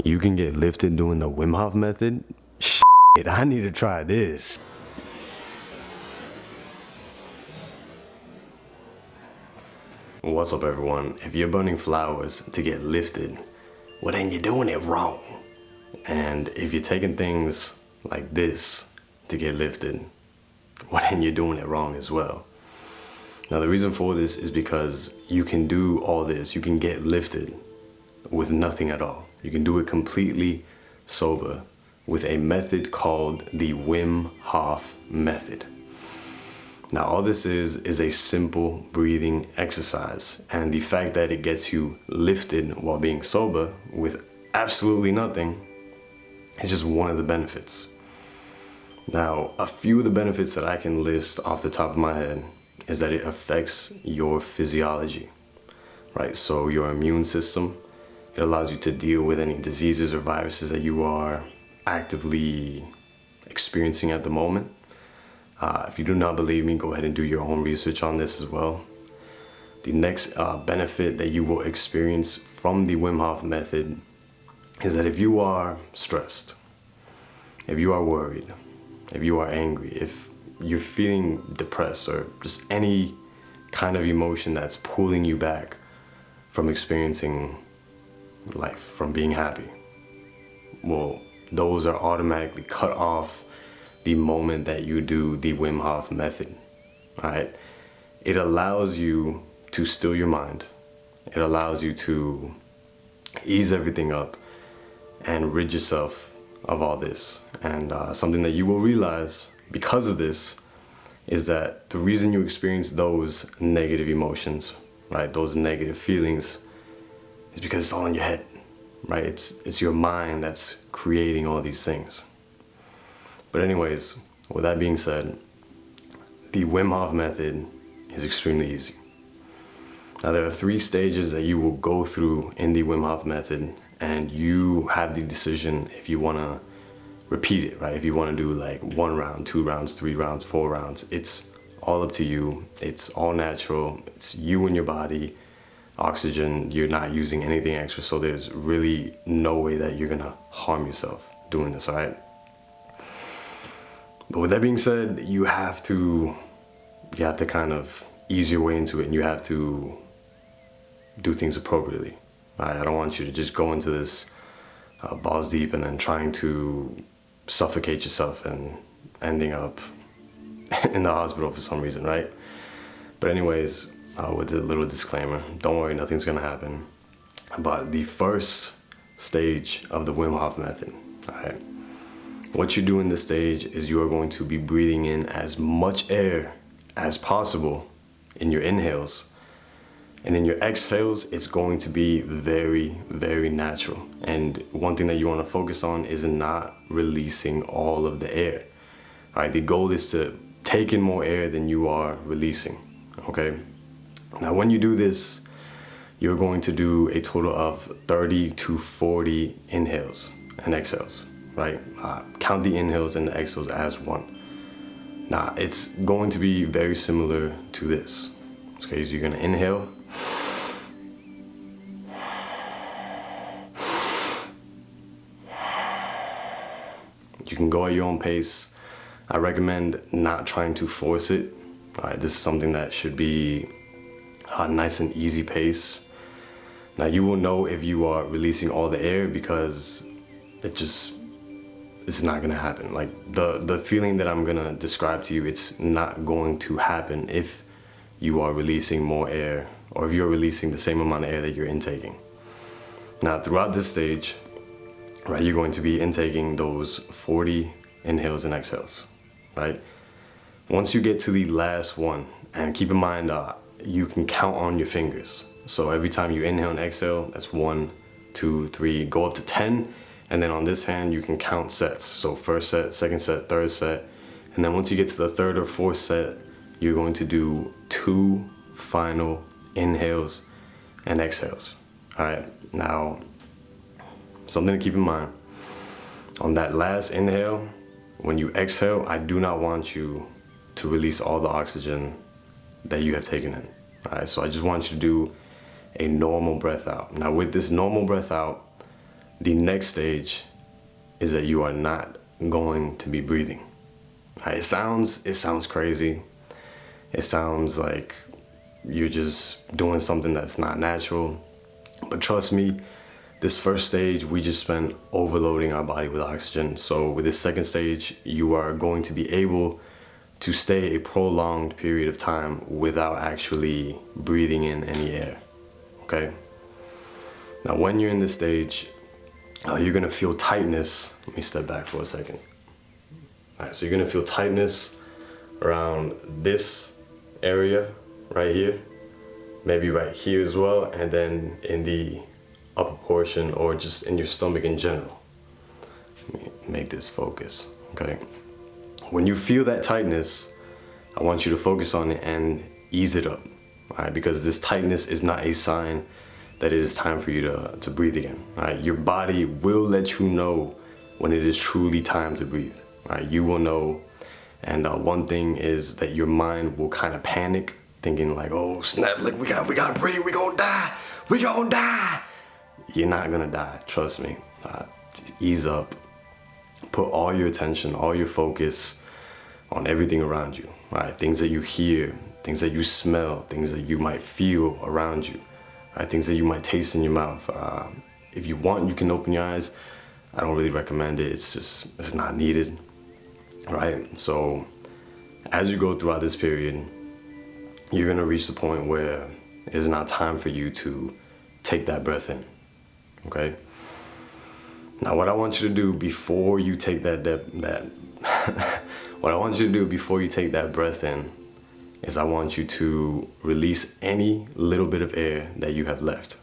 You can get lifted doing the Wim Hof method? Shit, I need to try this. What's up, everyone? If you're burning flowers to get lifted, well then you're doing it wrong. And if you're taking things like this to get lifted, well then you're doing it wrong as well. Now the reason for this is because you can do all this, you can get lifted with nothing at all. You can do it completely sober with a method called the Wim Hof Method. Now all this is a simple breathing exercise, and the fact that it gets you lifted while being sober with absolutely nothing is just one of the benefits. Now a few of the benefits that I can list off the top of my head is that it affects your physiology, right? So your immune system, it allows you to deal with any diseases or viruses that you are actively experiencing at the moment. If you do not believe me, go ahead and do your own research on this as well. The next benefit that you will experience from the Wim Hof method is that if you are stressed, if you are worried, if you are angry, if you're feeling depressed or just any kind of emotion that's pulling you back from experiencing life, from being happy, well, those are automatically cut off the moment that you do the Wim Hof method, right? It allows you to still your mind. It allows you to ease everything up and rid yourself of all this. And something that you will realize because of this is that the reason you experience those negative emotions, right, those negative feelings, is because it's all in your head, right? It's your mind that's creating all these things. But anyways, with that being said, the Wim Hof method is extremely easy. Now there are 3 stages that you will go through in the Wim Hof method, and you have the decision if you want to repeat it, right? If you want to do like 1 round, 2 rounds, 3 rounds, 4 rounds, it's all up to you. It's all natural. It's you and your body. Oxygen, you're not using anything extra, so there's really no way that you're gonna harm yourself doing this, all right? But with that being said, you have to kind of ease your way into it, and you have to do things appropriately. Right? I don't want you to just go into this balls deep and then trying to suffocate yourself and ending up in the hospital for some reason, right? But anyways, with a little disclaimer, don't worry, nothing's gonna happen. But the first stage of the Wim Hof method, all right? What you do in this stage is you are going to be breathing in as much air as possible in your inhales. And in your exhales, it's going to be very, very natural. And one thing that you want to focus on is not releasing all of the air. All right, the goal is to take in more air than you are releasing, okay? Now, when you do this, you're going to do a total of 30 to 40 inhales and exhales, right? Count the inhales and the exhales as one. Now, it's going to be very similar to this. Okay, so you're gonna inhale. You can go at your own pace. I recommend not trying to force it. All right, this is something that should be a nice and easy pace. Now you will know if you are releasing all the air because it's not gonna happen. Like the feeling that I'm gonna describe to you, it's not going to happen if you are releasing more air, or if you're releasing the same amount of air that you're intaking. Now throughout this stage, right, you're going to be intaking those 40 inhales and exhales, right? Once you get to the last one, and keep in mind, you can count on your fingers. So every time you inhale and exhale, that's 1, 2, 3, go up to 10. And then on this hand, you can count sets. So first set, second set, third set. And then once you get to the 3rd or 4th set, you're going to do 2 final inhales and exhales. All right, now, something to keep in mind. On that last inhale, when you exhale, I do not want you to release all the oxygen that you have taken in. All right, so I just want you to do a normal breath out. Now with this normal breath out, the next stage is that you are not going to be breathing. It sounds crazy. It sounds like you're just doing something that's not natural. But trust me, this first stage, we just spent overloading our body with oxygen. So with this second stage, you are going to be able to stay a prolonged period of time without actually breathing in any air, okay? Now, when you're in this stage, you're gonna feel tightness. Let me step back for a second. All right, so you're gonna feel tightness around this area right here, maybe right here as well, and then in the upper portion or just in your stomach in general. Let me make this focus, okay? When you feel that tightness, I want you to focus on it and ease it up, all right? Because this tightness is not a sign that it is time for you to breathe again, all right? Your body will let you know when it is truly time to breathe, all right? You will know, and one thing is that your mind will kind of panic, thinking like, oh snap, like we gotta breathe, we gonna die. You're not gonna die, trust me. Just ease up, put all your attention, all your focus on everything around you, right? Things that you hear, things that you smell, things that you might feel around you, right? Things that you might taste in your mouth. If you want, you can open your eyes. I don't really recommend it. It's not needed, right? So as you go throughout this period, you're gonna reach the point where it is now time for you to take that breath in, okay? Now, what I want you to do before you take what I want you to do before you take that breath in is I want you to release any little bit of air that you have left.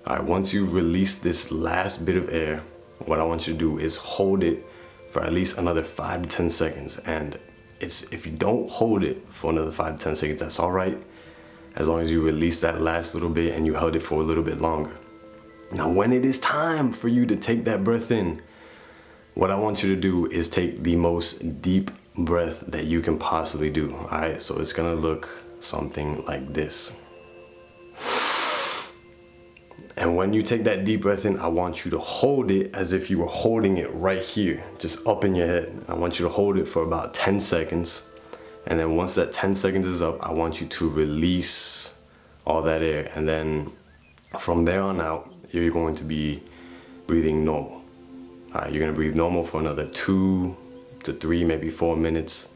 All right, once you release this last bit of air, what I want you to do is hold it for at least another 5 to 10 seconds. And if you don't hold it for another 5 to 10 seconds, that's all right, as long as you release that last little bit and you held it for a little bit longer. Now, when it is time for you to take that breath in, what I want you to do is take the most deep breath that you can possibly do, all right? So it's gonna look something like this. And when you take that deep breath in, I want you to hold it as if you were holding it right here, just up in your head. I want you to hold it for about 10 seconds. And then once that 10 seconds is up, I want you to release all that air. And then from there on out, you're going to be breathing normal. You're gonna breathe normal for another 2 to 3, maybe 4 minutes.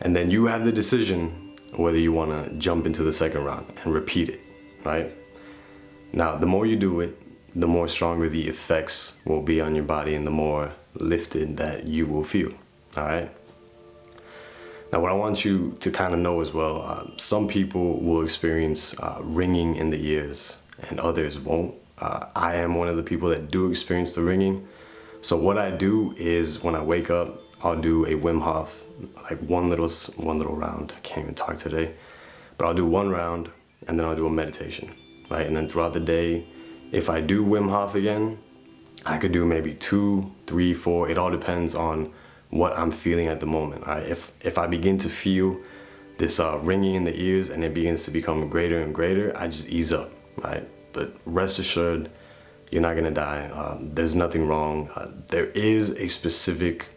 And then you have the decision whether you wanna jump into the second round and repeat it, right? Now, the more you do it, the more stronger the effects will be on your body and the more lifted that you will feel, all right? Now, what I want you to kind of know as well, some people will experience ringing in the ears and others won't. I am one of the people that do experience the ringing. So what I do is when I wake up, I'll do a Wim Hof, like one little round. I can't even talk today, but I'll do one round and then I'll do a meditation, right? And then throughout the day, if I do Wim Hof again, I could do maybe 2, 3, 4. It all depends on what I'm feeling at the moment, right? If I begin to feel this ringing in the ears and it begins to become greater and greater, I just ease up, right? But rest assured, you're not gonna die. There's nothing wrong. There is a specific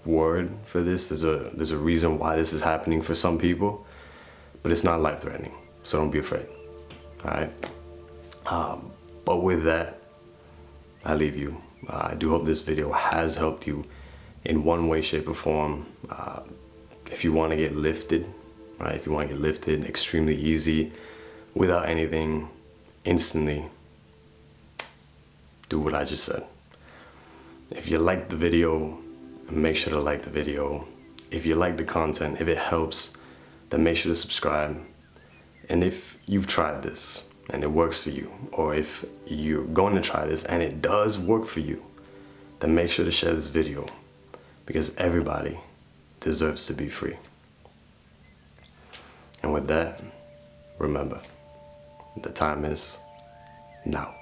word for this. There's a reason why this is happening for some people, but it's not life-threatening, so don't be afraid, all right? But with that, I leave you. I do hope this video has helped you in one way, shape, or form. If you wanna get lifted, right? If you wanna get lifted extremely easy, without anything, instantly, do what I just said. If you liked the video, make sure to like the video. If you like the content, if it helps, then make sure to subscribe. And if you've tried this and it works for you, or if you're going to try this and it does work for you, then make sure to share this video, because everybody deserves to be free. And with that, remember, the time is now.